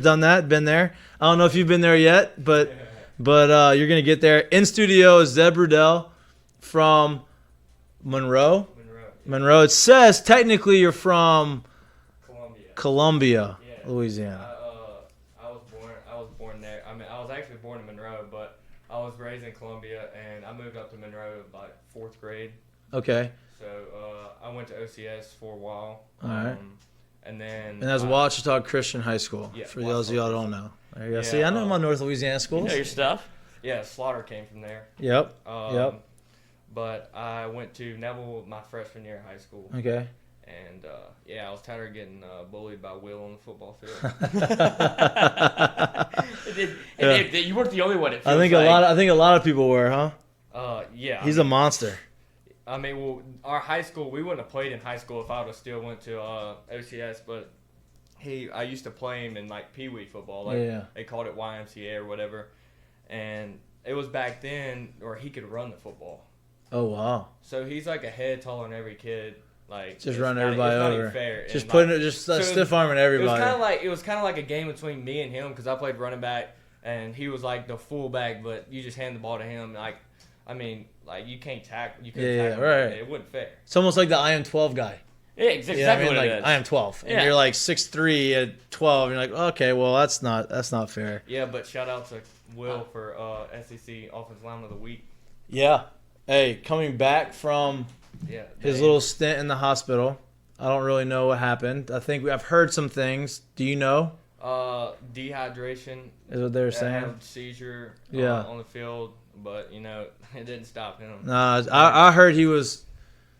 Done that, been there. I don't know if you've been there yet, but you're gonna get there. In studio is Zeb Ruddell from Monroe. Monroe. It says technically you're from Columbia, Louisiana. I was born there. I mean, I was actually born in Monroe, but I was raised in Columbia, and I moved up to Monroe like 4th grade. Okay. So I went to OCS for a while. All right. And that's Ouachita Christian High School. Yeah, for those of y'all don't know. There you go. Yeah, See, I know my North Louisiana schools. You know your stuff. Yeah, Slaughter came from there. Yep. But I went to Neville my freshman year of high school. Okay. And I was tired of getting bullied by Will on the football field. You weren't the only one. I think a lot of people were, huh? Yeah. He's a monster. I mean, well, our high school, we wouldn't have played in high school if I would have still went to OCS, but I used to play him in like Pee Wee football, they called it YMCA or whatever, and it was back then, or he could run the football. Oh wow! So he's like a head taller than every kid, like just running everybody over. Not even fair. Just putting stiff arming everybody. It was kind of like a game between me and him because I played running back and he was like the fullback, but you just hand the ball to him. Like, I mean, like you can't tackle. You couldn't tackle. Right. It wasn't fair. It's almost like the I am 12 guy. Yeah, exactly what it is. I am 12, and you're like 6'3" at 12. And you're like, okay, well that's not fair. Yeah, but shout out to Will for SEC Offensive Lineman of the Week. Yeah. Hey, coming back from his little stint in the hospital, I don't really know what happened. I think I've heard some things. Do you know? Dehydration is what they were saying. Had seizure on the field, but it didn't stop him. Nah, I heard he was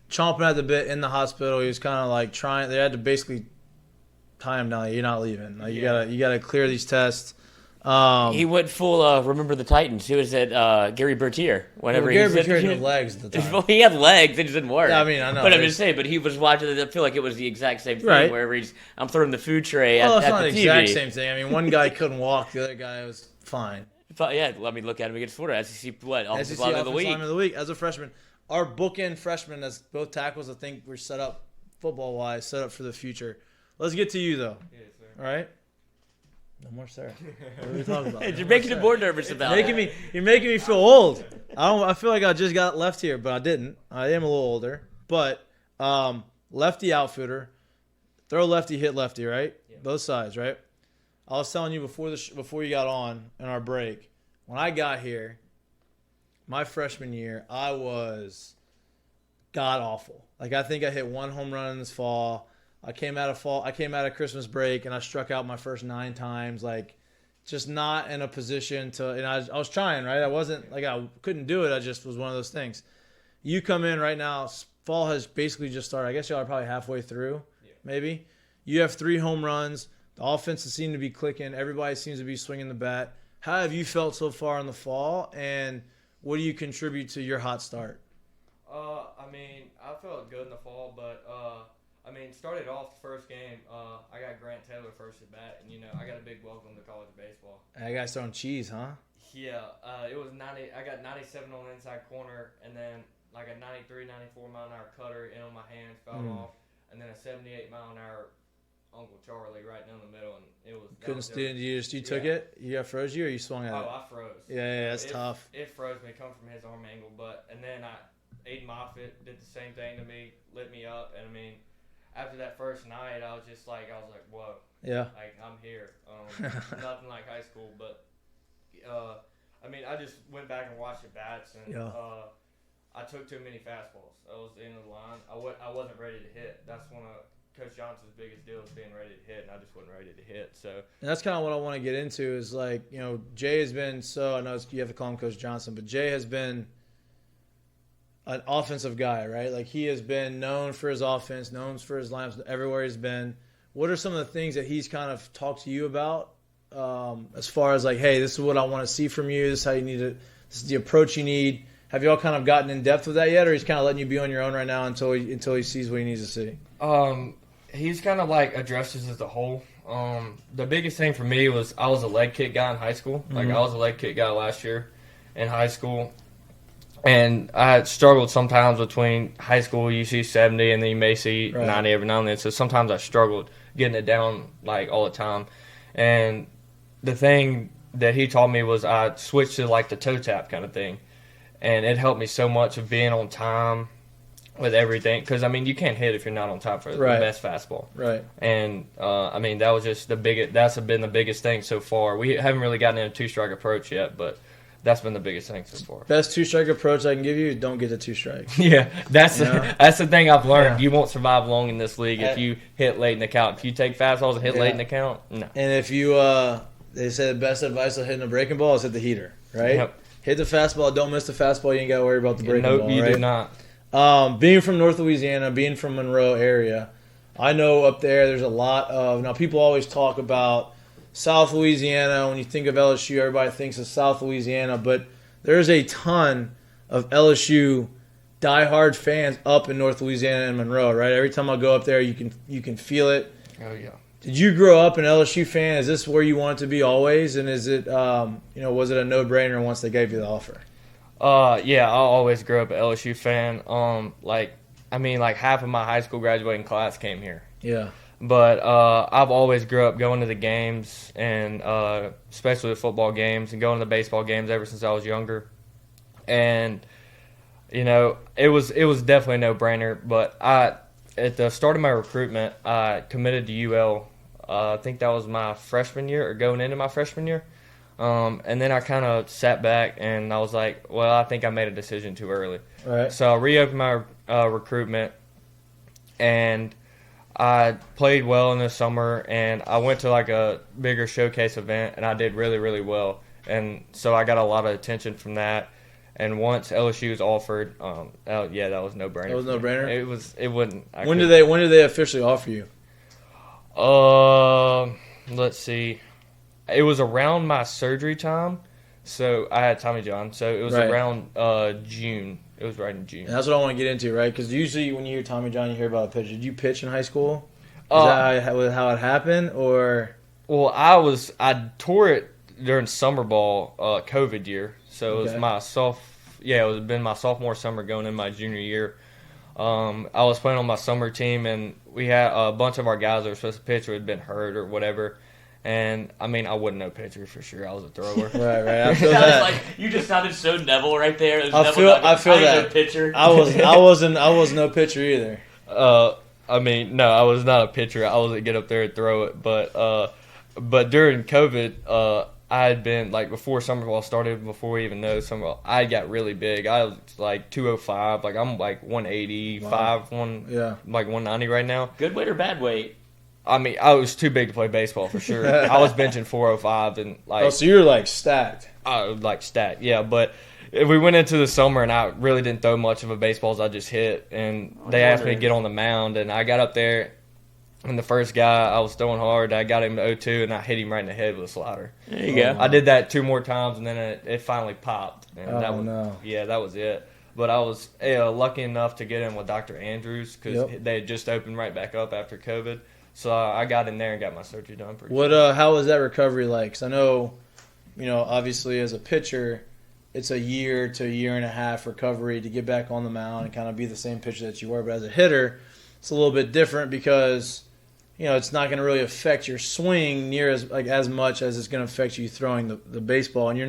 chomping at the bit in the hospital. He was kind of like trying. They had to basically tie him down. Like, you're not leaving. Like, you gotta clear these tests. He went full. Remember the Titans? He was at Gary Bertier. Whenever Gary Bertier had legs at the time. He had legs. It just didn't work. Yeah, I mean, I know. But I'm just saying. But he was watching it. I feel like it was the exact same thing. Right. Wherever I'm throwing the food tray well, at it's not the the TV. exact same thing. I mean, one guy couldn't walk. The other guy was fine. Yeah, let me look at him against Florida. SEC Offensive Lineman of the Week. Lineman of the Week as a freshman. Our bookend freshmen as both tackles, I think we're set up football-wise, set up for the future. Let's get to you, though. Yes, sir. All right? No more sir. What are we talking about? You're making me more nervous about it. You're making me feel old. I feel like I just got left here, but I didn't. I am a little older. But lefty outfielder, throw lefty, hit lefty, right? Yeah. Both sides, right? I was telling you before you got on in our break, when I got here, my freshman year, I was god awful. Like I think I hit one home run in this fall. I came out of Christmas break and I struck out my first 9 times. Like, just not in a position to. And I was trying, right? I wasn't like I couldn't do it. I just was one of those things. You come in right now. Fall has basically just started. I guess y'all are probably halfway through, maybe. You have 3 home runs. The offenses seem to be clicking. Everybody seems to be swinging the bat. How have you felt so far in the fall? And what do you contribute to your hot start? I mean, I felt good in the fall, but started off the first game. I got Grant Taylor first at bat, and I got a big welcome to college baseball. That guy's throwing cheese, huh? Yeah, it was 90. I got 97 on the inside corner, and then like a 93, 94 mile an hour cutter in on my hands, fell off, and then a 78 mile an hour Uncle Charlie right down the middle, and it was. Couldn't stand you. You took it. You froze you, or you swung at it? Oh, I froze. Yeah, that's tough. It froze me coming from his arm angle, and then Aiden Moffitt did the same thing to me, lit me up, and I mean. After that first night, I was like, whoa. Yeah. Like, I'm here. Nothing like high school, but, I just went back and watched the bats, and I took too many fastballs. That was the end of the line. I wasn't ready to hit. That's one of Coach Johnson's biggest deals, being ready to hit, and I just wasn't ready to hit. So. And that's kind of what I want to get into is, like, Jay has been I know you have to call him Coach Johnson, but Jay has been an offensive guy, right? Like, he has been known for his offense, known for his lineups everywhere he's been. What are some of the things that he's kind of talked to you about as far as like, hey, this is what I want to see from you. This is how you need to. This is the approach you need. Have you all kind of gotten in depth with that yet, or he's kind of letting you be on your own right now until he sees what he needs to see? He's kind of like addresses as a whole. The biggest thing for me was I was a leg kick guy in high school. Like I was a leg kick guy last year in high school. And I struggled sometimes between high school, you see 70, and then you may see 90 every now and then. So sometimes I struggled getting it down like all the time. And the thing that he taught me was I switched to like the toe tap kind of thing, and it helped me so much of being on time with everything. Because I mean, you can't hit if you're not on time for the best fastball. Right. And I mean, that was just the biggest. That's been the biggest thing so far. We haven't really gotten into a 2-strike approach yet, but that's been the biggest thing so far. Best 2-strike approach I can give you: don't get the 2 strikes. Yeah, that's the thing I've learned. Yeah. You won't survive long in this league if you hit late in the count. If you take fastballs and hit late in the count, no. And if you, they said the best advice of hitting a breaking ball is hit the heater, right? Yep. Hit the fastball. Don't miss the fastball. You ain't got to worry about the breaking ball. Nope, you right? do not. Being from North Louisiana, being from Monroe area, I know up there's a lot of, now people always talk about South Louisiana. When you think of LSU, everybody thinks of South Louisiana, but there's a ton of LSU diehard fans up in North Louisiana and Monroe, right? Every time I go up there, you can feel it. Oh yeah. Did you grow up an LSU fan? Is this where you want it to be always? And is it, was it a no-brainer once they gave you the offer? Yeah, I always grew up an LSU fan. Like half of my high school graduating class came here. Yeah. But I've always grew up going to the games, and especially the football games, and going to the baseball games ever since I was younger. And it was definitely a no-brainer. But at the start of my recruitment, I committed to UL. I think that was my freshman year, or going into my freshman year. And then I kind of sat back and I was like, well, I think I made a decision too early. Right. So I reopened my recruitment, and I played well in the summer, and I went to like a bigger showcase event, and I did really, really well. And so I got a lot of attention from that. And once LSU was offered, that was no brainer. That was no brainer? It wouldn't. When did they officially offer you? Let's see. It was around my surgery time, so I had Tommy John. So it was around June. It was right in June. And that's what I want to get into, right? Because usually when you hear Tommy John, you hear about a pitch. Did you pitch in high school? Is that how it happened, or? Well, I tore it during summer ball, COVID year. So it was it was been my sophomore summer going in my junior year. I was playing on my summer team, and we had a bunch of our guys that were supposed to pitch who had been hurt or whatever. And I mean, I wasn't no pitcher for sure. I was a thrower. Right. I feel that. Like, you just sounded so Neville right there. I feel that. No pitcher. I wasn't no pitcher either. I mean, no, I was not a pitcher. I wasn't get up there and throw it. But during COVID, I had been, like, before summer ball started, before we even know summer ball, I got really big. I was like 205. Like, I'm like 185, like 190 right now. Good weight or bad weight? I mean, I was too big to play baseball for sure. I was benching 405 and like. Oh, so you were like stacked. I was like stacked, yeah. But we went into the summer and I really didn't throw much of a baseball as I just hit. And they asked me to get on the mound, and I got up there, and the first guy I was throwing hard, I got him to 0-2, and I hit him right in the head with a slider. There you go. I did that 2 more times, and then it finally popped. And no. Yeah, that was it. But I was lucky enough to get in with Dr. Andrews because they had just opened right back up after COVID. So I got in there and got my surgery done. How was that recovery like? Because I know, obviously as a pitcher, it's a year to a year and a half recovery to get back on the mound and kind of be the same pitcher that you were. But as a hitter, it's a little bit different because, it's not going to really affect your swing near as much as it's going to affect you throwing the baseball. And you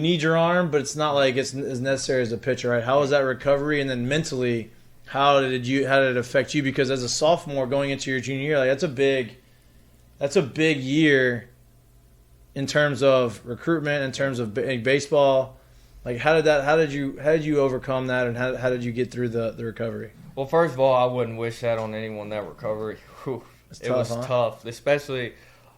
need your arm, but it's not like it's as necessary as a pitcher, right? How was that recovery? And then mentally, how did it affect you? Because as a sophomore going into your junior year, like that's a big year in terms of recruitment, in terms of baseball. Like how did you overcome that, and how did you get through the recovery? Well, first of all, I wouldn't wish that on anyone, that recovery. It was tough, especially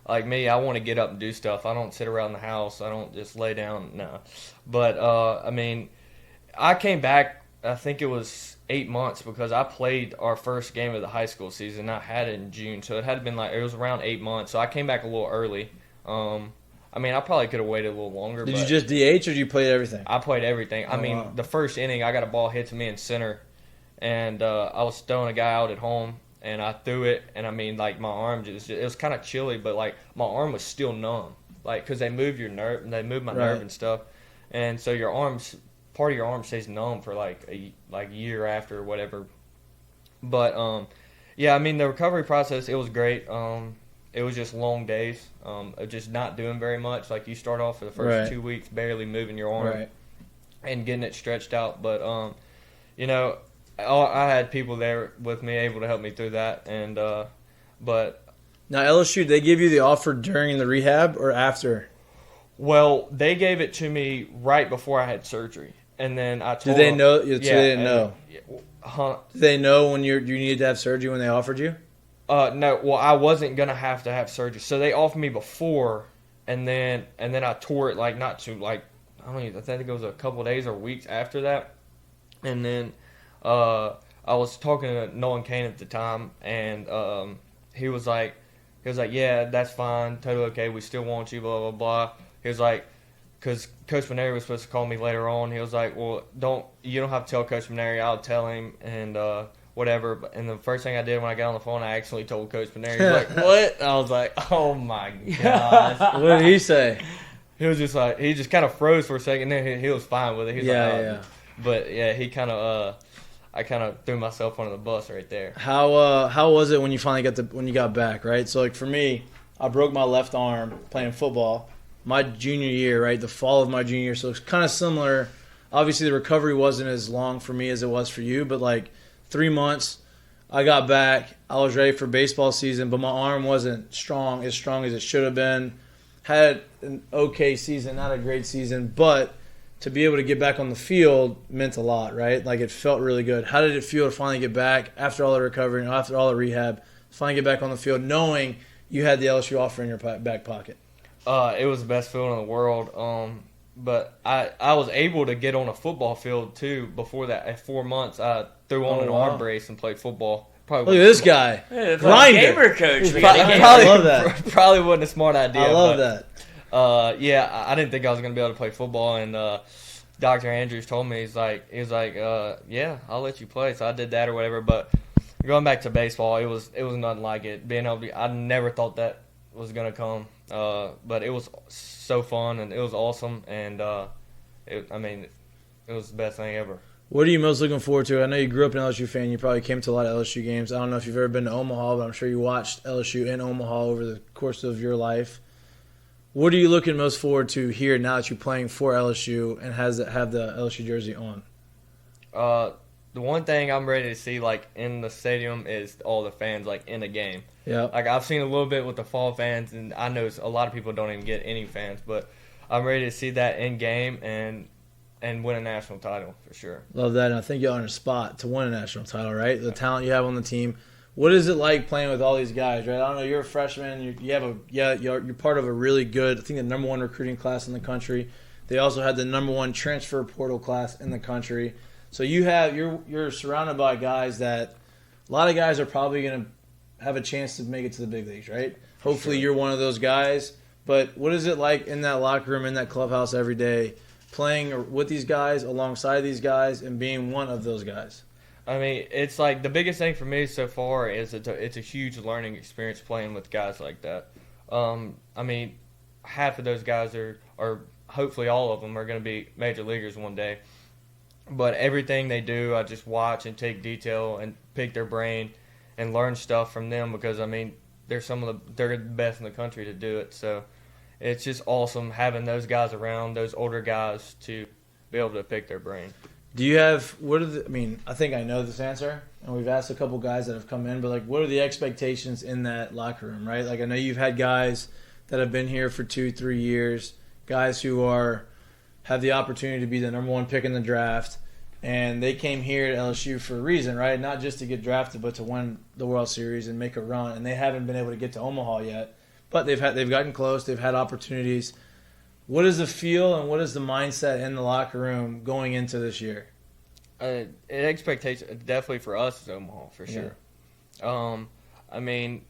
like me. I want to get up and do stuff. I don't sit around the house. I don't just lay down. No. But I mean, I came back, I think it was 8 months, because I played our first game of the high school season. I had it in June, so it had been it was around 8 months. So I came back a little early. I mean, I probably could have waited a little longer. Did you just DH, or did you play everything? I played everything. The first inning, I got a ball hit to me in center, and I was throwing a guy out at home, and I threw it, and I mean, like, my arm it was kind of chilly, but like my arm was still numb, like, because they move your nerve, and they move my nerve and stuff, and so part of your arm stays numb for like a year after or whatever. But yeah, I mean, the recovery process, it was great. it was just long days of just not doing very much. Like you start off for the first 2 weeks barely moving your arm and getting it stretched out. But, you know, I had people there with me able to help me through that. And but now LSU, they give you the offer during the rehab or after? Well, they gave it to me right before I had surgery. And then I told Did they them, know? So they didn't know. Did they know when you needed to have surgery when they offered you? No. Well, I wasn't gonna have to have surgery, so they offered me before, and then I tore it like not too like I think it was a couple of days or weeks after that, and then I was talking to Nolan Kane at the time, and he was like, yeah, that's fine, totally okay, we still want you, blah blah blah. He was like, because Coach Maneri was supposed to call me later on. He was like, well, you don't have to tell Coach Maneri. I'll tell him and whatever. And the first thing I did when I got on the phone, I accidentally told Coach Maneri. He was like, what? I was like, oh my gosh. What did he say? He was just like, he just kind of froze for a second. Then he was fine with it. He was like, yeah. But yeah, he kind of, I kind of threw myself under the bus right there. How was it when you finally when you got back? Right. So like for me, I broke my left arm playing football. My junior year, right, the fall of my junior year, so it's kind of similar. Obviously, the recovery wasn't as long for me as it was for you, but like 3 months, I got back. I was ready for baseball season, but my arm wasn't strong as it should have been. Had an okay season, not a great season, but to be able to get back on the field meant a lot, right? Like it felt really good. How did it feel to finally get back after all the recovery and after all the rehab, finally get back on the field knowing you had the LSU offer in your back pocket? It was the best feeling in the world. But I was able to get on a football field too before that. At 4 months, I threw on an arm brace and played football. Probably look at this guy, grinder. Gamer coach. I love that. Probably wasn't a smart idea. I love that. Yeah, I didn't think I was gonna be able to play football, and Dr. Andrews told me he was like, yeah, I'll let you play. So I did that or whatever. But going back to baseball, it was nothing like it. Being able to, I never thought that was gonna come. But it was so fun and it was awesome, and it was the best thing ever. What are you most looking forward to? I know you grew up an LSU fan. You probably came to a lot of LSU games. I don't know if you've ever been to Omaha, but I'm sure you watched LSU in Omaha over the course of your life. What are you looking most forward to here now that you're playing for LSU and have the LSU jersey on? The one thing I'm ready to see, like, in the stadium is all the fans, like, in a game. Yeah. Like, I've seen a little bit with the fall fans, and I know a lot of people don't even get any fans, but I'm ready to see that in game and win a national title for sure. Love that, and I think you're on a spot to win a national title, right? The talent you have on the team. What is it like playing with all these guys, right? I don't know. You're a freshman. You're part of a really good, I think, the number one recruiting class in the country. They also had the number one transfer portal class in the country. So you're surrounded by guys that a lot of guys are probably going to have a chance to make it to the big leagues, right? Hopefully you're one of those guys. But what is it like in that locker room, in that clubhouse every day, playing with these guys, alongside these guys, and being one of those guys? I mean, it's like the biggest thing for me so far is it's a huge learning experience playing with guys like that. I mean, half of those guys are hopefully all of them are going to be major leaguers one day. But everything they do, I just watch and take detail and pick their brain and learn stuff from them because, I mean, they're the best in the country to do it. So it's just awesome having those guys around, those older guys, to be able to pick their brain. Do you have I think I know this answer, and we've asked a couple guys that have come in, but like, what are the expectations in that locker room, right? Like, I know you've had guys that have been here for 2-3 years, guys who have the opportunity to be the number one pick in the draft, and they came here at LSU for a reason, right? Not just to get drafted, but to win the World Series and make a run, and they haven't been able to get to Omaha yet, but they've gotten close, they've had opportunities. What is the feel and what is the mindset in the locker room going into this year? Expectation definitely for us is Omaha for sure. Yeah. I mean,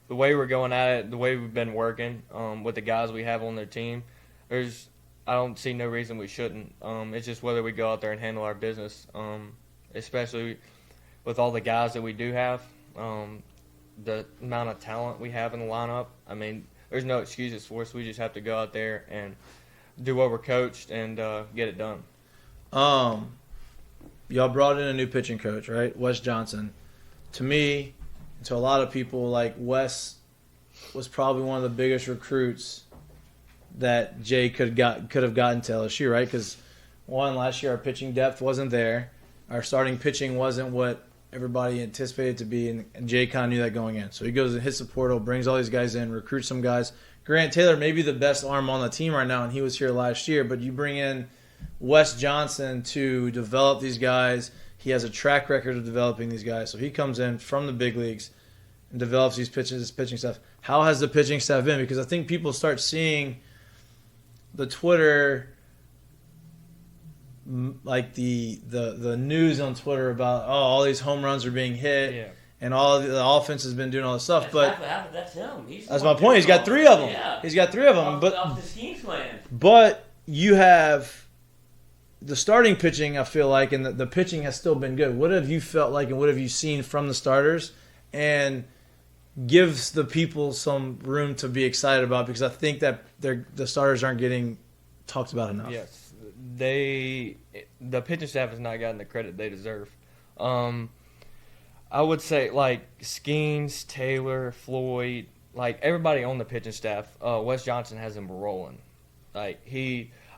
the way we're going at it, the way we've been working with the guys we have on their team, I don't see no reason we shouldn't. It's just whether we go out there and handle our business, especially with all the guys that we do have, the amount of talent we have in the lineup. I mean, there's no excuses for us. We just have to go out there and do what we're coached and get it done. Y'all brought in a new pitching coach, right? Wes Johnson. To me, to a lot of people, like, Wes was probably one of the biggest recruits that Jay could have gotten to LSU, right? Because last year our pitching depth wasn't there, our starting pitching wasn't what everybody anticipated to be, and Jay kind of knew that going in. So he goes and hits the portal, brings all these guys in, recruits some guys. Grant Taylor may be the best arm on the team right now, and he was here last year, but you bring in Wes Johnson to develop these guys. He has a track record of developing these guys, so he comes in from the big leagues and develops this pitching staff. How has the pitching staff been? Because I think people start seeing the Twitter, like the news on Twitter about all these home runs are being hit, and all the offense has been doing all this stuff. That's him. That's my point. He's got 3 of them. Yeah. He's got 3 of them. Off the scheme plan. But you have the starting pitching, I feel like, and the pitching has still been good. What have you felt like, and what have you seen from the starters, and gives the people some room to be excited about? Because I think that the starters aren't getting talked about enough. Yes, the pitching staff has not gotten the credit they deserve. I would say like Skeens, Taylor, Floyd, like everybody on the pitching staff. Wes Johnson has him rolling. Like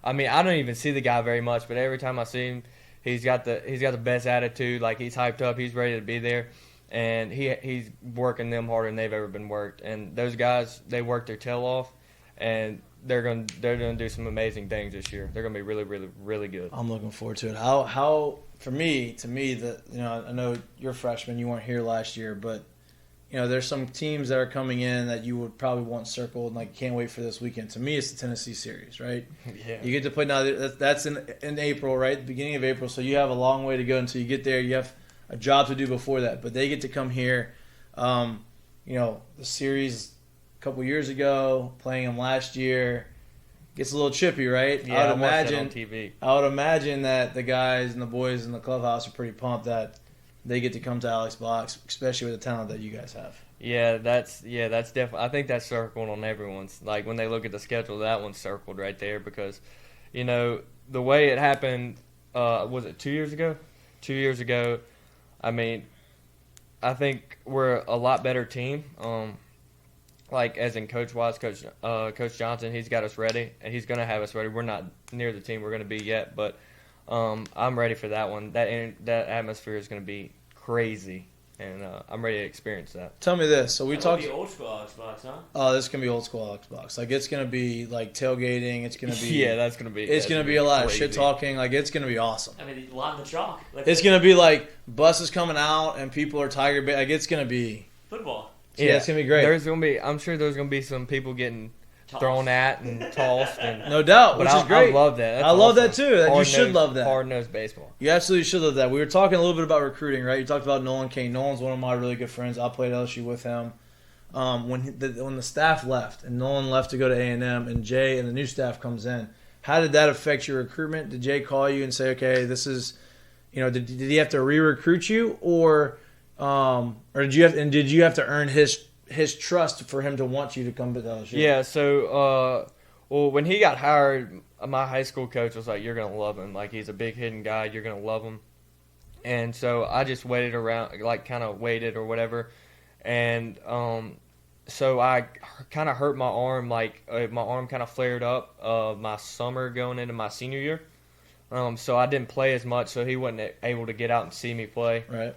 I don't even see the guy very much, but every time I see him, he's got the best attitude. Like he's hyped up, he's ready to be there, and he's working them harder than they've ever been worked. And those guys, they work their tail off, and they're gonna do some amazing things this year. They're gonna be really, really, really good. I'm looking forward to it. How to me I know you're a freshman, you weren't here last year, but there's some teams that are coming in that you would probably want circled and like can't wait for this weekend. To me, it's the Tennessee series, right? Yeah. You get to play now. That's in April, right? The beginning of April. So you have a long way to go until you get there. You have a job to do before that, but they get to come here. The series a couple years ago, playing them last year, gets a little chippy, right? Yeah, I watched that on TV. I would imagine that the guys and the boys in the clubhouse are pretty pumped that they get to come to Alex Box, especially with the talent that you guys have. Yeah, that's definitely. I think that's circled on everyone's. Like when they look at the schedule, that one's circled right there because, the way it happened, was it 2 years ago? 2 years ago, I think we're a lot better team. Like as in coach-wise, Coach Johnson, he's got us ready, and he's going to have us ready. We're not near the team we're going to be yet, but I'm ready for that one. That atmosphere is going to be crazy, and I'm ready to experience that. Tell me this. So we talked. It's going to be old school Xbox, huh? Oh, this is going to be old school Xbox. Like it's going to be like tailgating. It's going to be. Yeah, that's going to be. It's going to be a lot crazy. of shit talking. Like it's going to be awesome. A lot of the chalk. It's going to be like buses coming out and people are Tiger Bay. Like it's going to be football. Yeah, it's going to be great. I'm sure there's going to be some people getting thrown at and tossed. And, no doubt, which is great. I love that. That's I love awesome. that too. You should love that. Hard-nosed baseball. You absolutely should love that. We were talking a little bit about recruiting, right? You talked about Nolan Kane. Nolan's one of my really good friends. I played LSU with him. When the staff left and Nolan left to go to A&M and Jay and the new staff comes in, how did that affect your recruitment? Did Jay call you and say, okay, this is, did he have to re-recruit you or did you have to earn his trust for him to want you to come to LSU? Yeah, so when he got hired, my high school coach was like, you're going to love him. Like, he's a big hitting guy. You're going to love him. And so I just waited around, like kind of waited or whatever. And so I kind of hurt my arm. Like, my arm kind of flared up my summer going into my senior year. So I didn't play as much, so he wasn't able to get out and see me play. Right.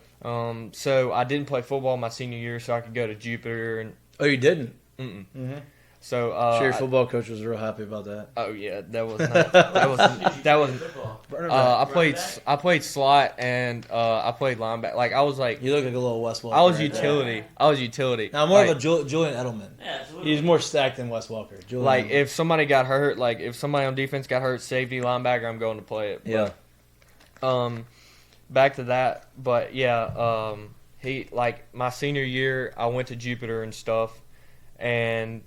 So I didn't play football my senior year, so I could go to Jupiter. And oh, you didn't? Mm-mm. Mm-hmm. So sure, your football coach was real happy about that. Oh yeah, that was not, that was. I played slot and I played linebacker. Like I was like, you look like a little Wes Walker. I was utility. I was utility. Now I'm more of a Julian Edelman. Yeah, absolutely. He's more stacked than Wes Walker. Like if somebody got hurt, like if somebody on defense got hurt, safety, linebacker, I'm going to play it. Yeah. But, back to that, but yeah, he like my senior year, I went to Jupiter and stuff, and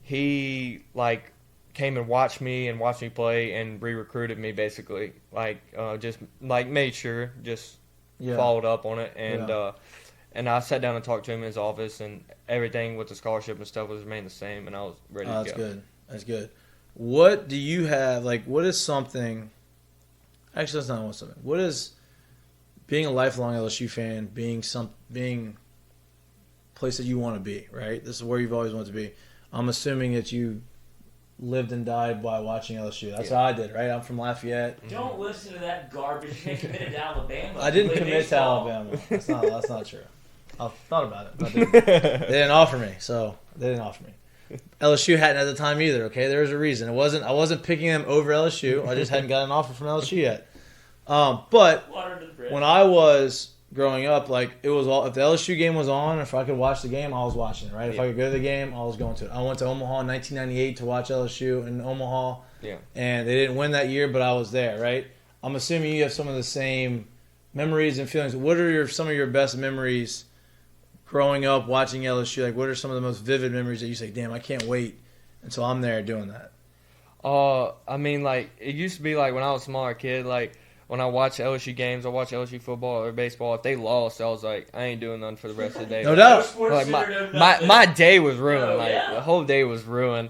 he like came and watched me play and re-recruited me basically, like just like made sure, just followed up on it, and I sat down and talked to him in his office, and everything with the scholarship and stuff was remained the same, and I was ready to go. That's good. That's good. What do you have? Like, what is something? Actually, that's not something. What is being a lifelong LSU fan? Being place that you want to be, right? This is where you've always wanted to be. I'm assuming that you lived and died by watching LSU. That's how I did, right? I'm from Lafayette. Don't listen to that garbage. They committed to Alabama. I didn't commit to Alabama. That's not true. I thought about it, but they didn't offer me. So they didn't offer me. LSU hadn't at the time either. Okay, there was a reason. I wasn't picking them over LSU. I just hadn't got an offer from LSU yet. But when I was growing up, like it was all if the LSU game was on, if I could watch the game, I was watching it. Right? If I could go to the game, I was going to it. I went to Omaha in 1998 to watch LSU in Omaha. Yeah. And they didn't win that year, but I was there. Right? I'm assuming you have some of the same memories and feelings. What are some of your best memories growing up watching LSU? Like, what are some of the most vivid memories that you say, "Damn, I can't wait until I'm there doing that"? I mean, like it used to be like when I was a smaller kid, like. When I watch LSU games, I watch LSU football or baseball. If they lost, I was like, I ain't doing nothing for the rest of the day. No doubt. Like my day was ruined. The whole day was ruined.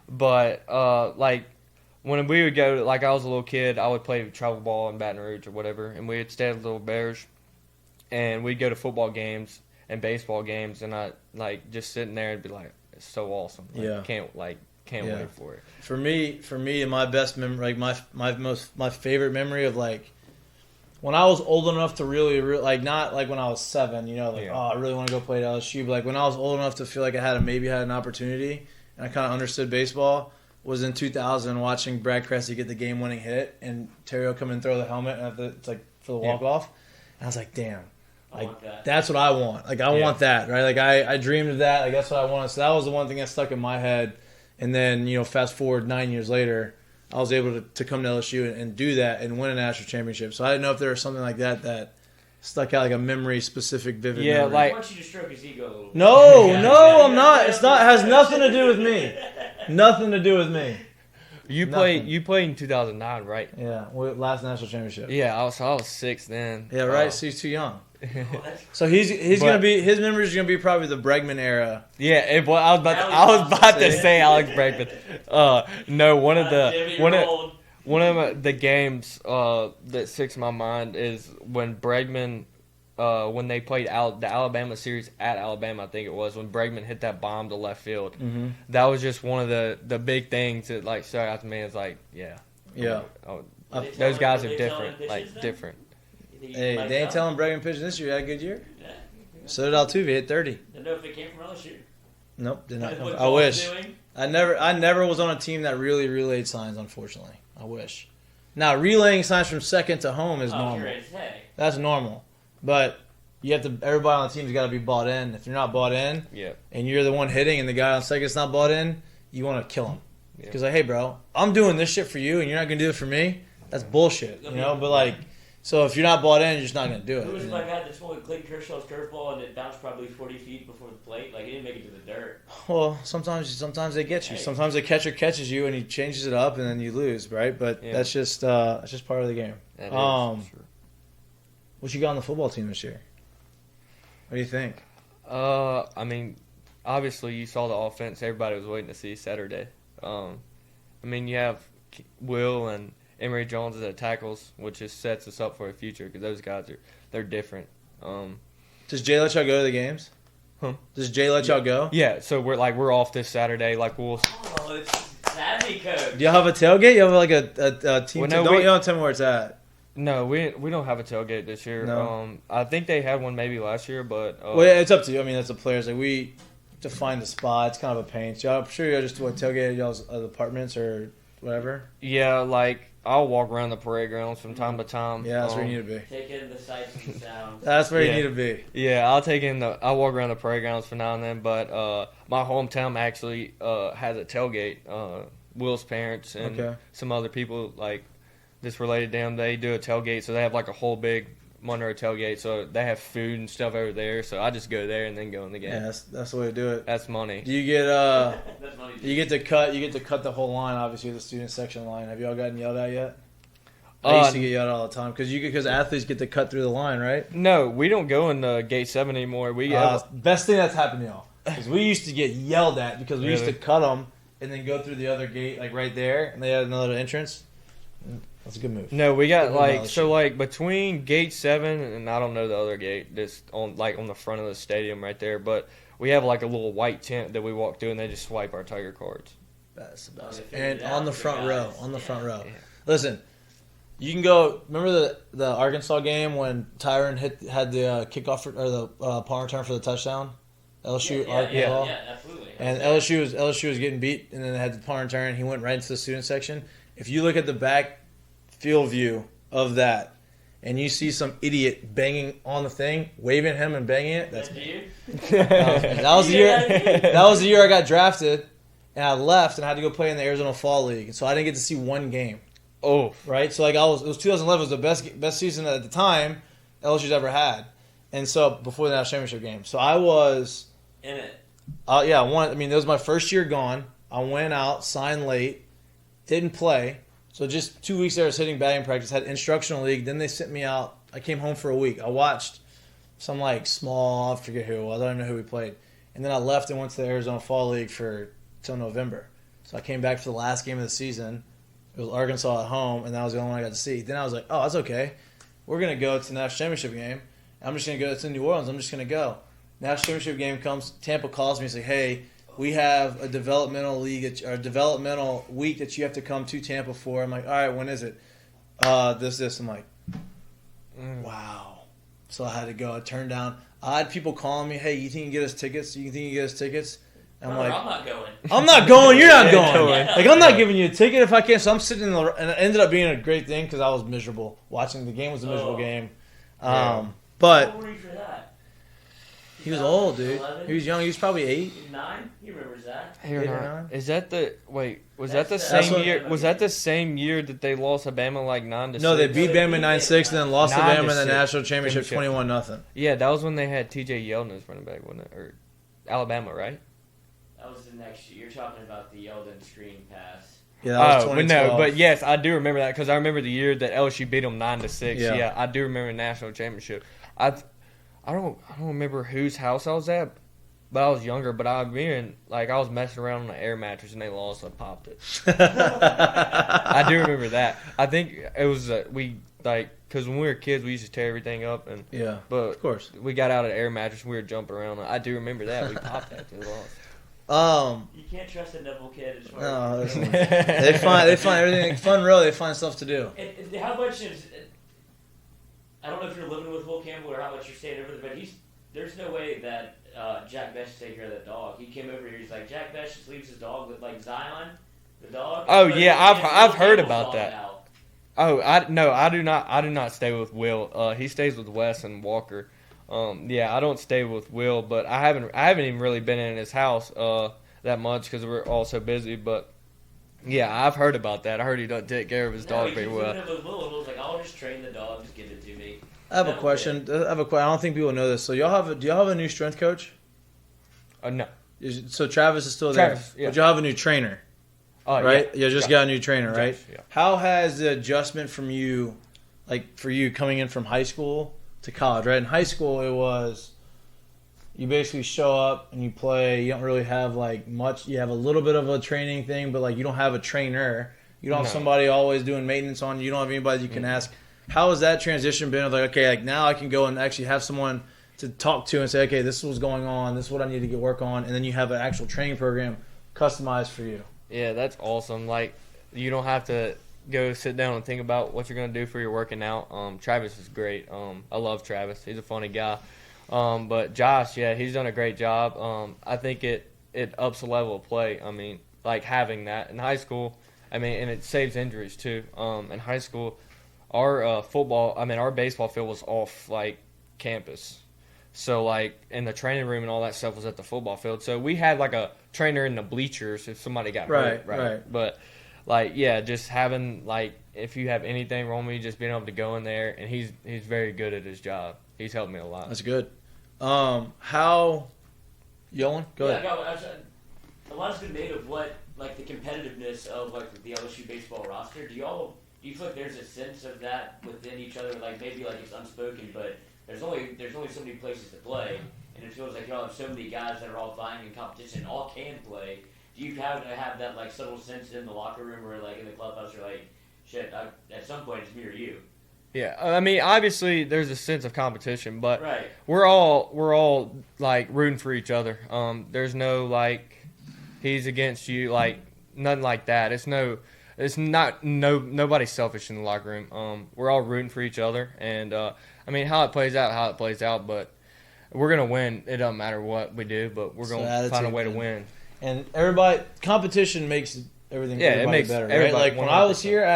But like when we would go, like I was a little kid, I would play travel ball in Baton Rouge or whatever, and we'd stay at Little Bears, and we'd go to football games and baseball games, and I like just sitting there and be like, it's so awesome. Like, can't wait for it. For me, my best memory, like my favorite memory of like when I was old enough to really like not like when I was 7, you know, like I really want to go play at LSU, but like when I was old enough to feel like I had an opportunity and I kind of understood baseball was in 2000 watching Brad Cressy get the game-winning hit and Terrio come and throw the helmet and it's like for the walk-off, and I was like, damn. Like that's what I want. Like I want that, right? Like I dreamed of that. Like that's what I wanted. So that was the one thing that stuck in my head. And then, you know, fast forward 9 years later, I was able to come to LSU and do that and win a national championship. So I didn't know if there was something like that stuck out, like a memory-specific, vivid memory. Like I want you to stroke his ego a little bit. No, I'm not. It has nothing to do with me. Nothing to do with me. You played in 2009, right? Yeah, last national championship. Yeah, I was 6 then. Yeah, right. So he's too young. So he's gonna be his memories are gonna be probably the Bregman era. Yeah, I was about to say Alex Bregman. No, one of the games that sticks in my mind is when Bregman, when they played the Alabama series at Alabama, I think it was when Bregman hit that bomb to left field. Mm-hmm. That was just one of the big things that like stuck out to me. It's like those guys are different, like different. Hey, they ain't telling Bregman pitching this year. He had a good year. Yeah. So did Altuve. Hit 30. Didn't know if it came from LSU. Nope, did not come. I wish. I never was on a team that really relayed signs. Unfortunately, I wish. Now relaying signs from second to home is normal. That's normal, but you have to. Everybody on the team's got to be bought in. If you're not bought in, and you're the one hitting, and the guy on second's not bought in, you want to kill him. Because like, hey, bro, I'm doing this shit for you, and you're not gonna do it for me. That's bullshit, you know. But like. So if you're not bought in, you're just not going to do it. Who was the guy that swung Clayton Kershaw's curveball and it bounced probably 40 feet before the plate? Like, he didn't make it to the dirt. Well, sometimes they get you. Sometimes the catcher catches you and he changes it up and then you lose, right? But that's just part of the game. That is, sure. What you got on the football team this year? What do you think? I mean, obviously you saw the offense everybody was waiting to see Saturday. I mean, you have Will and Emory Jones at tackles, which just sets us up for the future because those guys they're different. Does Jay let y'all go to the games? Huh? Does Jay let y'all go? Yeah, so we're off this Saturday. Like it's savvy coach. Do y'all have a tailgate? You have like a team? Well, no, you don't tell me where it's at. No, we don't have a tailgate this year. No. I think they had one maybe last year, but well, yeah, it's up to you. I mean, that's the players. Like we to find a spot. It's kind of a pain. So I'm sure y'all just tailgate at y'all's apartments or whatever. Yeah, like. I'll walk around the parade grounds from time to time. Yeah, that's where you need to be. Take in the sights and sounds. That's where you need to be. Yeah, I'll walk around the parade grounds from now and then. But my hometown actually has a tailgate. Will's parents and some other people like this related to them. They do a tailgate, so they have like a whole big Monroe tailgate. So they have food and stuff over there. So I just go there and then go in the game. Yeah, that's the way to do it. That's money. Do you get That's money. You get to cut the whole line. Obviously, the student section line. Have y'all gotten yelled at yet? I used to get yelled at all the time because athletes get to cut through the line, right? No, we don't go in gate 7 anymore. Best thing that's happened to y'all because we used to get yelled at because we used to cut them and then go through the other gate like right there, and they had another entrance. That's a good move. No, we got like between gate 7 and I don't know the other gate, just on the front of the stadium right there. But we have like a little white tent that we walk through, and they just swipe our Tiger cards. That's the best. And on the front row. Yeah. Listen, you can go. Remember the Arkansas game when Tyron had the kickoff or the punt return for the touchdown? LSU, Arkansas. Yeah, absolutely. And LSU was getting beat, and then they had the punt return. He went right into the student section. If you look at the back field view of that, and you see some idiot banging on the thing, waving him and banging it, that's me. That was the year. That was the year I got drafted. And I left and I had to go play in the Arizona Fall League. And so I didn't get to see one game. Oh. Right? So it was 2011 was the best season at the time LSU's ever had. And so before the national championship game. So I was in it. Yeah, it was my first year gone. I went out, signed late, didn't play. So just 2 weeks there I was hitting batting practice, had instructional league, then they sent me out. I came home for a week. I watched some small, I forget who it was. I don't even know who we played. And then I left and went to the Arizona Fall League till November. So I came back for the last game of the season. It was Arkansas at home, and that was the only one I got to see. Then I was like, oh, that's okay. We're going to go to the national championship game. I'm just going to go. It's in New Orleans. I'm just going to go. National championship game comes. Tampa calls me and says, hey, we have a developmental league or developmental week that you have to come to Tampa for. I'm like, all right, when is it? This. I'm like, wow. So I had to go. I turned down. I had people calling me, hey, you think you can get us tickets? I'm like, I'm not going. I'm not going. You're not going. I'm not giving you a ticket if I can't. So I'm sitting and it ended up being a great thing because I was miserable. Watching the game was a miserable game. But how old were you for that? he was old, dude. 11? He was young. He was probably 8. 9? He remembers that. 8 or 9. Is that the same year? Was that the same year that they lost Alabama 9-6? No, they beat Bama 9-6 and then lost to Bama in the 9-6. national championship 21-0. Yeah, that was when they had T.J. Yeldon as running back, wasn't it? Or Alabama, right? That was the next year. You're talking about the Yeldon screen pass. Yeah, that was 2012. But yes, I do remember that because I remember the year that LSU beat them 9-6. Yeah. Yeah, I do remember the national championship. I don't remember whose house I was at, but I was younger. But I was messing around on an air mattress and they lost. So I popped it. I do remember that. I think it was because when we were kids we used to tear everything up and but of course we got out of the air mattress and we were jumping around. I do remember that we popped that. They lost. You can't trust a Neville kid. No, they find everything fun. Really, they find stuff to do. How much is? I don't know if you're living with Will Campbell or how much you're staying over there, but there's no way that Jack Besh take care of that dog. He came over here. He's like, Jack Besh just leaves his dog with Zion, the dog. Oh yeah, I've heard about that. Out. Oh, I do not stay with Will. He stays with Wes and Walker. I don't stay with Will, but I haven't even really been in his house that much because we're all so busy. But yeah, I've heard about that. I heard he doesn't take care of his dog very well. Will's like, I'll just train the dog, just give it to me. I have a question. I don't think people know this. So do y'all have a new strength coach? No. So Travis is still there, yeah. But y'all have a new trainer, right? Yeah. You just got a new trainer, right? Yeah. How has the adjustment from you, for you coming in from high school to college, right? In high school, it was you basically show up and you play. You don't really have much. You have a little bit of a training thing, but you don't have a trainer. You don't have somebody always doing maintenance on you. You don't have anybody you can ask. How has that transition been? Of now I can go and actually have someone to talk to and say, okay, this is what's going on. This is what I need to get work on, and then you have an actual training program customized for you. Yeah, that's awesome. You don't have to go sit down and think about what you're going to do for your working out. Travis is great. I love Travis. He's a funny guy. But Josh, yeah, he's done a great job. I think it ups the level of play. I mean, having that in high school, and it saves injuries too. In high school, our baseball field was off campus. So in the training room and all that stuff was at the football field. So we had a trainer in the bleachers if somebody got hurt. Right. But just having if you have anything wrong with you, just being able to go in there, and he's very good at his job. He's helped me a lot. That's good. How, Yolan? Go ahead. A lot's been made of what the competitiveness of the LSU baseball roster. Do you feel like there's a sense of that within each other? Maybe it's unspoken, but there's only so many places to play, and it feels like y'all have so many guys that are all vying in competition, all can play. Do you have to have that subtle sense in the locker room or in the clubhouse, or shit? At some point it's me or you. Yeah, I mean, obviously there's a sense of competition, but Right. we're all like rooting for each other. There's no like he's against you, like nothing like that. Nobody's selfish in the locker room. We're all rooting for each other, and I mean how it plays out. But we're gonna win. It doesn't matter what we do, but we're gonna find a way to win. And competition makes everything it makes better, right? Like 100%. when I was here,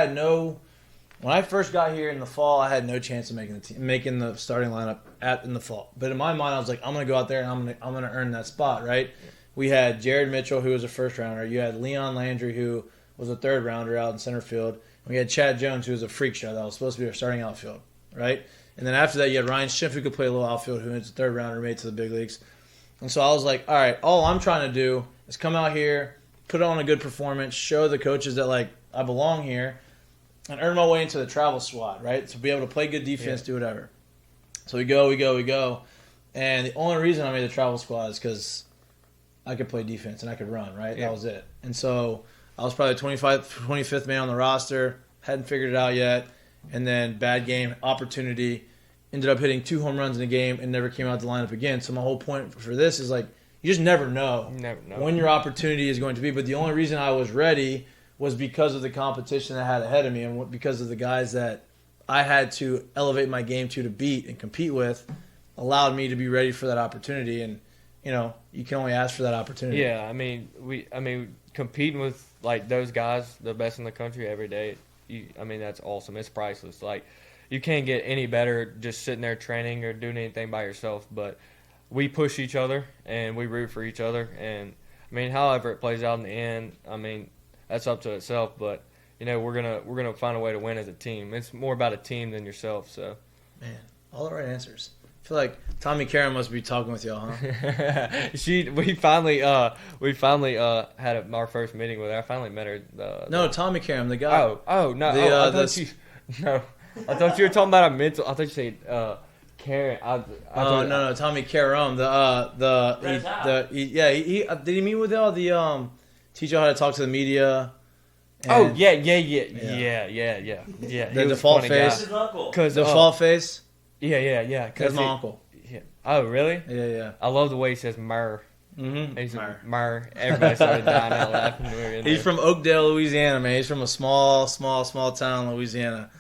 when I first got here in the fall, I had no chance of making the starting lineup in the fall. But in my mind, I was like, I'm gonna go out there and I'm gonna earn that spot, right? We had Jared Mitchell, who was a first rounder. You had Leon Landry, who was a third rounder out in center field. And we had Chad Jones, who was a freak show that was supposed to be our starting outfield, right? And then after that, you had Ryan Schiff, who could play a little outfield, who was a third rounder, made it to the big leagues. And so I was like, all right, all I'm trying to do is come out here, put on a good performance, show the coaches that like I belong here, and earn my way into the travel squad, right? To be able to play good defense, do whatever. So we go. And the only reason I made the travel squad is because I could play defense and I could run, right? Yeah. That was it. And so I was probably 25th man on the roster, hadn't figured it out yet. And then bad game, opportunity, ended up hitting 2 home runs in a game and never came out the lineup again. So my whole point for this is like, you just never know when your opportunity is going to be. But the only reason I was ready was because of the competition that I had ahead of me and because of the guys that I had to elevate my game to beat and compete with allowed me to be ready for that opportunity. And, you know, you can only ask for that opportunity. Yeah, I mean, competing with like those guys, the best in the country every day, that's awesome. It's priceless. Like, you can't get any better just sitting there training or doing anything by yourself. But we push each other and we root for each other. And I mean, however it plays out in the end, I mean, that's up to itself. But you know, we're gonna find a way to win as a team. It's more about a team than yourself. So, man, all the right answers. I feel like Tommy Karen must be talking with y'all, huh? We finally had our first meeting with her. I finally met her. No, Tommy Karen, the guy. Oh no! I thought you were talking about a mental. I thought you said Karen. No, Tommy Karam. He did he meet with y'all? Teach y'all how to talk to the media. Yeah. The default face. Default face. Yeah. That's my uncle. Yeah. Oh, really? Yeah. I love the way he says "mer." Mm-hmm. He's Mer. Everybody started dying out laughing. He's from Oakdale, Louisiana, man. He's from a small town, Louisiana.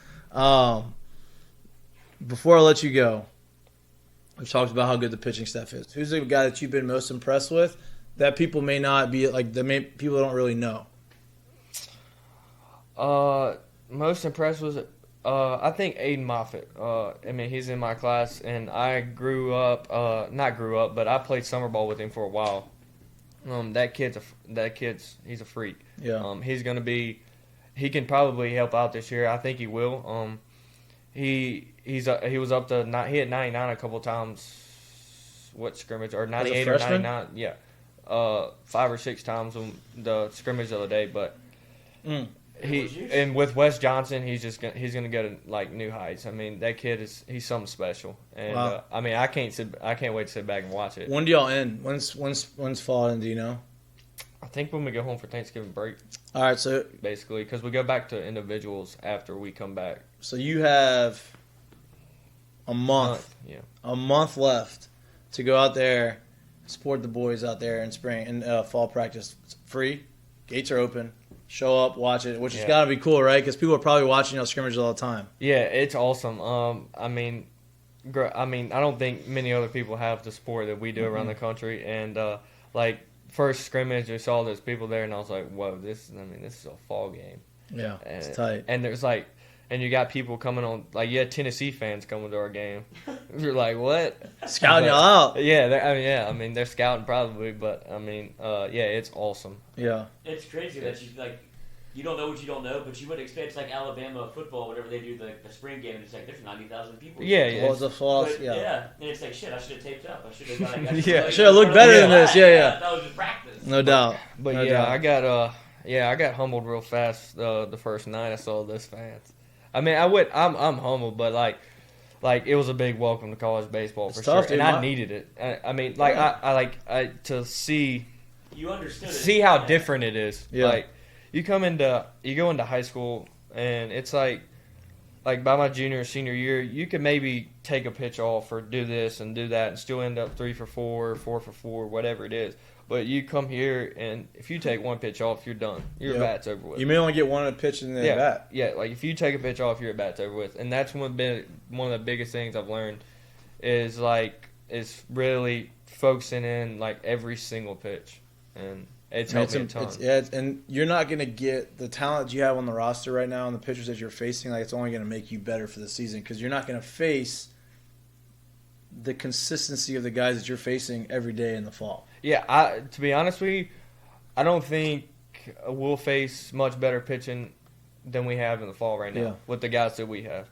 Before I let you go, we've talked about how good the pitching staff is. Who's the guy that you've been most impressed with that people may not be like? People don't really know. Most impressed was I think Aiden Moffitt. He's in my class, and I not grew up, but I played summer ball with him for a while. He's a freak. Yeah. He can probably help out this year. I think he will. He was up to he hit 99 a couple times. What scrimmage or 98 or 99? Yeah. 5 or 6 times on the scrimmage the other day, but. And with Wes Johnson, he's gonna go to like new heights. I mean, that kid he's something special, and wow. I can't wait to sit back and watch it. When do y'all end? When's fall end? Do you know? I think when we go home for Thanksgiving break. All right, so basically, because we go back to individuals after we come back. So you have a month left to go out there, support the boys out there in spring and fall practice. It's free, gates are open. Show up, watch it, which has got to be cool, right? Because people are probably watching y'all scrimmages all the time. Yeah, it's awesome. I don't think many other people have the support that we do around the country. And like first scrimmage, I saw those people there, and I was like, "Whoa, this is a fall game." Yeah, it's tight. And there's like, and you got people coming on, like you had Tennessee fans coming to our game. You're like, what? Scouting y'all out. Yeah, they're scouting probably, but it's awesome. Yeah, it's crazy that you don't know what you don't know, but you would expect it's like Alabama football whenever they do the spring game. And it's like there's 90,000 people. Yeah. And it's like shit. I should have taped up. I should have. I should have looked better than this. Yeah. That was just practice. No doubt. But no doubt. I got humbled real fast the first night I saw those fans. I mean, I'm humbled, but like it was a big welcome to college baseball for sure, and I needed it. I to see. You understood it. See how different it is. Yeah. Like you go into high school, and it's like like by my junior or senior year, you could maybe take a pitch off or do this and do that and still end up 3 for 4, 4 for 4, whatever it is. But you come here, and if you take one pitch off, you're done. Your bat's over with. You may only get one pitch in the bat. Yeah, like if you take a pitch off, your bat's over with. And that's one of the biggest things I've learned is really focusing in like every single pitch. And it's helped me a ton. And you're not going to get the talent you have on the roster right now and the pitchers that you're facing. Like, it's only going to make you better for the season because you're not going to face the consistency of the guys that you're facing every day in the fall. Yeah, to be honest with you, I don't think we'll face much better pitching than we have in the fall right now with the guys that we have.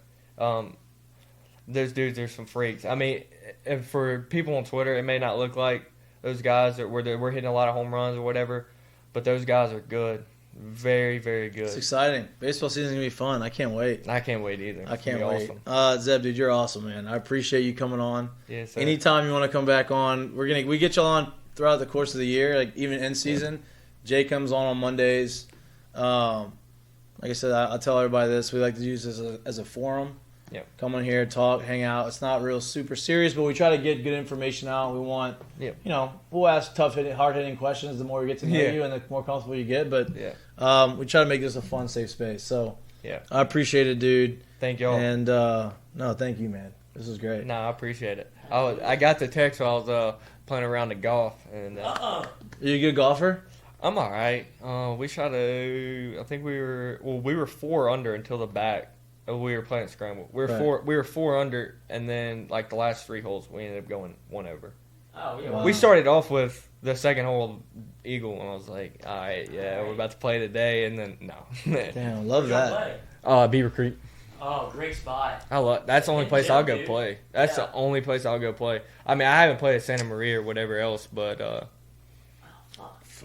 Those dudes are some freaks. I mean, and for people on Twitter, it may not look like those guys we're hitting a lot of home runs or whatever, but those guys are good. Very, very good. It's exciting. Baseball season's going to be fun. I can't wait. I can't wait either. I can't wait. Awesome. Zeb, dude, you're awesome, man. I appreciate you coming on. Yes, sir. Anytime you want to come back on, we get you on throughout the course of the year, like even in season. Jay comes on Mondays. Like I said, I'll tell everybody this. We like to use this as a forum. Yep. Come on here, talk, hang out. It's not real super serious, but we try to get good information out. We want, we'll ask hard-hitting questions the more we get to know you and the more comfortable you get. But we try to make this a fun, safe space. So I appreciate it, dude. Thank y'all. And, thank you, man. This was great. No, I appreciate it. I got the text while I was playing around the golf. And Are you a good golfer? I'm all right. We shot I think we were 4 under until the back. We were playing scramble. We were 4 under, and then like the last 3 holes, we ended up going 1 over. Oh yeah. Wow. We started off with the second hole eagle, and I was like, all right, we're about to play today, and then no. Damn, love that. Beaver Creek. Oh, great spot. That's the only place I'll go play. That's the only place I'll go play. I mean, I haven't played at Santa Maria or whatever else, but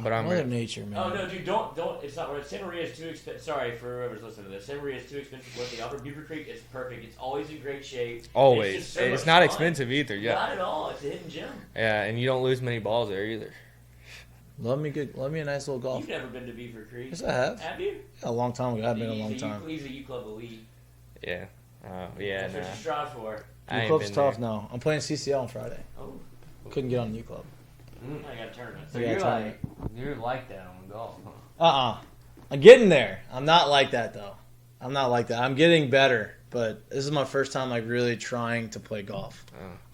I'm Mother Nature, man. Oh no, dude, don't. It's not right. Santa Maria is too expensive. Sorry for whoever's listening to this. Santa Maria is too expensive. What they offer, Beaver Creek is perfect. It's always in great shape. Always. It's not expensive either. Yeah. Not at all. It's a hidden gem. Yeah, and you don't lose many balls there either. Love me a nice little golf. You've never been to Beaver Creek? Yes, I have. Have you? A long time ago. I've been a long time. He's a U Club elite. Yeah. That's what you strive for. U Club's tough now. I'm playing CCL on Friday. Oh. Couldn't get on the U Club. I got a tournament. So you're like that on golf, huh? I'm getting there. I'm not like that though. I'm not like that. I'm getting better, but this is my first time like really trying to play golf.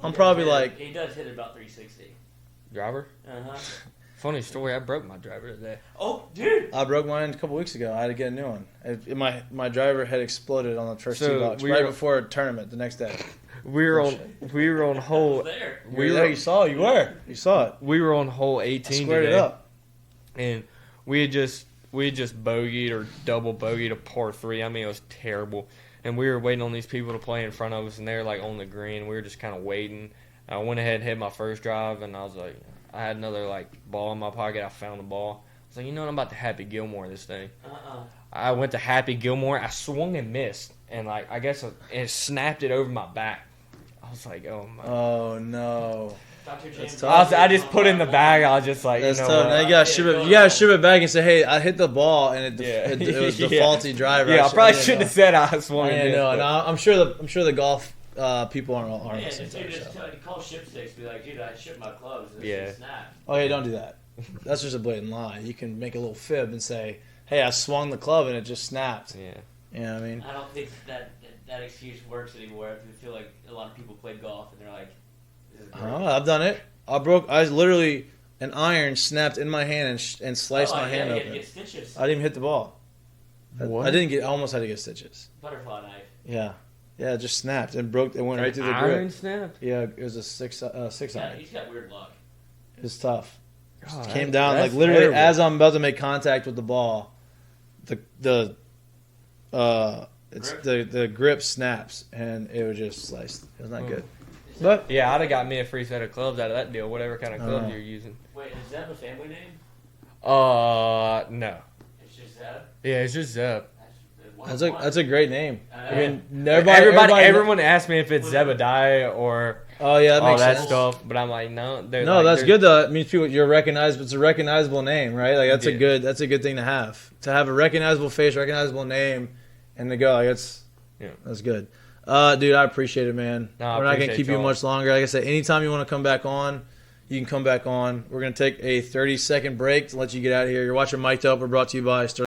I'm probably like he does hit about 360. Driver? Funny story. I broke my driver today. Oh, dude! I broke mine a couple weeks ago. I had to get a new one. My driver had exploded on the first 2 box right before a tournament the next day. We were on hole. You saw it. We were on hole 18 I squared today, it up, and we had just bogeyed or double bogeyed a par 3. I mean, it was terrible. And we were waiting on these people to play in front of us, and they were like on the green. We were just kind of waiting. I went ahead and hit my first drive, and I was like, I had another like ball in my pocket. I found the ball. I was like, you know what? I'm about to Happy Gilmore this thing. I went to Happy Gilmore. I swung and missed, and like I guess it snapped it over my back. I was like, oh my. Oh no. I just put it in the bag. I was just like, that's you know tough. what? Now you gotta ship it back and say, hey, I hit the ball and it was the faulty driver. Yeah, I probably shouldn't have said I swung and missed. No, I'm sure the golf people aren't listening to just call Shipsticks. Be like, dude, I shipped my clubs. And this snapped. Oh yeah, don't do that. That's just a blatant lie. You can make a little fib and say, hey, I swung the club and it just snapped. Yeah. You know what I mean? I don't think that excuse works anymore. I feel like a lot of people play golf and they're like, this is great. I've done it. I literally, an iron snapped in my hand and sliced my hand open. Get stitches. I didn't even hit the ball. What? I almost had to get stitches. Butterfly knife. Yeah. Yeah, it just snapped and broke. It went right through the grip. Iron snapped? Yeah, it was a six iron. He's got weird luck. It was tough. God, Came down like that's literally terrible. as I'm about to make contact with the ball, the grip snaps and it was just sliced. It was not good. But Yeah, I'd have got me a free set of clubs out of that deal, whatever kind of club you're using. Wait, is Zeb a family name? No. It's just Zeb? Yeah, it's just Zeb. that's a great name. I mean, everyone asks me if it's Zebediah or oh yeah, that all makes that sense. stuff, but I'm like, no. No, that's good though. It means people you're recognized. It's a recognizable name, right? Like that's a good thing to have a recognizable face, recognizable name, and to go like Yeah. That's good. Dude, I appreciate it, man. No, We're not going to keep you much longer. Like I said, anytime you want to come back on, you can come back on. We're going to take a 30-second break to let you get out of here. You're watching Mik'd Up. We're brought to you by